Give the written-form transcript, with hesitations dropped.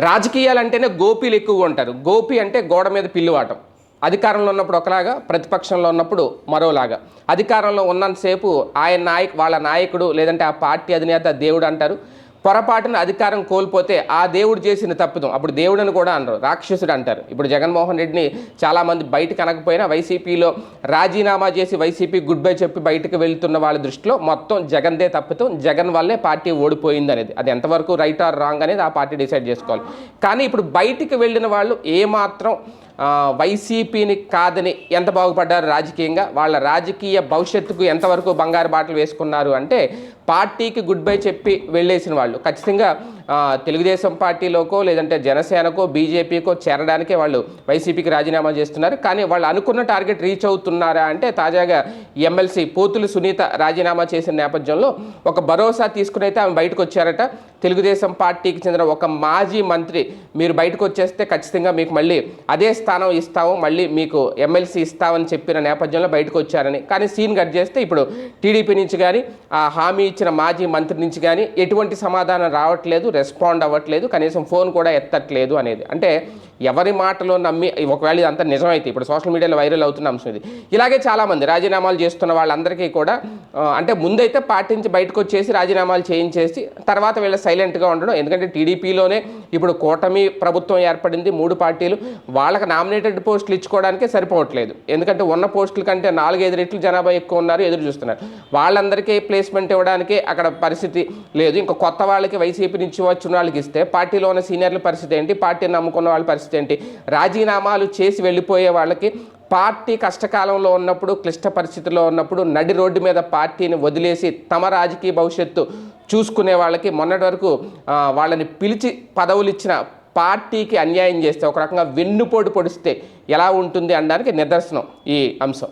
రాజకీయాలంటేనే గోపీలు ఎక్కువగా ఉంటారు. గోపి అంటే గోడ మీద పిల్లివాటం. అధికారంలో ఉన్నప్పుడు ఒకలాగా, ప్రతిపక్షంలో ఉన్నప్పుడు మరోలాగా. అధికారంలో ఉన్నంతసేపు వాళ్ళ నాయకుడు లేదంటే ఆ పార్టీ అధినేత దేవుడు అంటారు. పొరపాటున అధికారం కోల్పోతే ఆ దేవుడు చేసిన తప్పిదం, అప్పుడు దేవుడని కూడా అనరు, రాక్షసుడు అంటారు. ఇప్పుడు జగన్మోహన్ రెడ్డిని చాలామంది బయటకు అనకపోయినా వైసీపీలో రాజీనామా చేసి వైసీపీ గుడ్ బై చెప్పి బయటకు వెళ్తున్న వాళ్ళ దృష్టిలో మొత్తం జగన్దే తప్పిదం, జగన్ వల్లే పార్టీ ఓడిపోయింది అనేది. అది ఎంతవరకు రైట్ ఆర్ రాంగ్ అనేది ఆ పార్టీ డిసైడ్ చేసుకోవాలి. కానీ ఇప్పుడు బయటికి వెళ్ళిన వాళ్ళు ఏమాత్రం వైసీపీని కాదని ఎంత బాగుపడ్డారు రాజకీయంగా, వాళ్ళ రాజకీయ భవిష్యత్తుకు ఎంతవరకు బంగారు బాటలు వేసుకున్నారు అంటే పార్టీకి గుడ్ బై చెప్పి వెళ్ళేసిన వాళ్ళు ఖచ్చితంగా తెలుగుదేశం పార్టీలోకో లేదంటే జనసేనకో బీజేపీకో చేరడానికే వాళ్ళు వైసీపీకి రాజీనామా చేస్తున్నారు. కానీ వాళ్ళు అనుకున్న టార్గెట్ రీచ్ అవుతున్నారా అంటే తాజాగా ఎమ్మెల్సీ పోతులు సునీత రాజీనామా చేసిన నేపథ్యంలో ఒక భరోసా తీసుకునైతే ఆమె బయటకు వచ్చారట. తెలుగుదేశం పార్టీకి చెందిన ఒక మాజీ మంత్రి మీరు బయటకు వచ్చేస్తే ఖచ్చితంగా మీకు మళ్ళీ అదే స్థానం ఇస్తాము, మళ్ళీ మీకు ఎమ్మెల్సీ ఇస్తామని చెప్పిన నేపథ్యంలో బయటకు వచ్చారని. కానీ సీన్ కట్ చేస్తే ఇప్పుడు టీడీపీ నుంచి కానీ ఆ హామీ ఇచ్చిన మాజీ మంత్రి నుంచి కానీ ఎటువంటి సమాధానం రావట్లేదు, రెస్పాండ్ అవ్వట్లేదు, కనీసం ఫోన్ కూడా ఎత్తట్లేదు అనేది. అంటే ఎవరి మాటలో నమ్మి ఒకవేళ ఇదంతా నిజమైతే ఇప్పుడు సోషల్ మీడియాలో వైరల్ అవుతున్న అంశం ఇది. ఇలాగే చాలామంది రాజీనామాలు చేస్తున్న వాళ్ళందరికీ కూడా అంటే ముందైతే పార్టీ నుంచి బయటకు వచ్చేసి రాజీనామాలు చేయించేసి తర్వాత వీళ్ళ సైలెంట్గా ఉండడం. ఎందుకంటే టీడీపీలోనే ఇప్పుడు కూటమి ప్రభుత్వం ఏర్పడింది, 3 పార్టీలు, వాళ్ళకి నామినేటెడ్ పోస్టులు ఇచ్చుకోవడానికే సరిపోవట్లేదు. ఎందుకంటే ఉన్న పోస్టుల కంటే 4-5 రెట్లు జనాభా ఎక్కువ ఉన్నారు, ఎదురు చూస్తున్నారు. వాళ్ళందరికీ ప్లేస్మెంట్ ఇవ్వడానికి అక్కడ పరిస్థితి లేదు. ఇంకా కొత్త వాళ్ళకి వైసీపీ నుంచి వచ్చిన వాళ్ళకి ఇస్తే పార్టీలో ఉన్న సీనియర్ల పరిస్థితి ఏంటి, పార్టీని నమ్ముకున్న వాళ్ళ పరిస్థితి ఏంటి? రాజీనామాలు చేసి వెళ్ళిపోయే వాళ్ళకి పార్టీ కష్టకాలంలో ఉన్నప్పుడు, క్లిష్ట పరిస్థితుల్లో ఉన్నప్పుడు నడి రోడ్డు మీద పార్టీని వదిలేసి తమ రాజకీయ భవిష్యత్తు చూసుకునే వాళ్ళకి మొన్నటి వరకు వాళ్ళని పిలిచి పదవులు ఇచ్చిన పార్టీకి అన్యాయం చేస్తే, ఒక రకంగా వెన్నుపోటు పొడిస్తే ఎలా ఉంటుంది అనడానికి నిదర్శనం ఈ అంశం.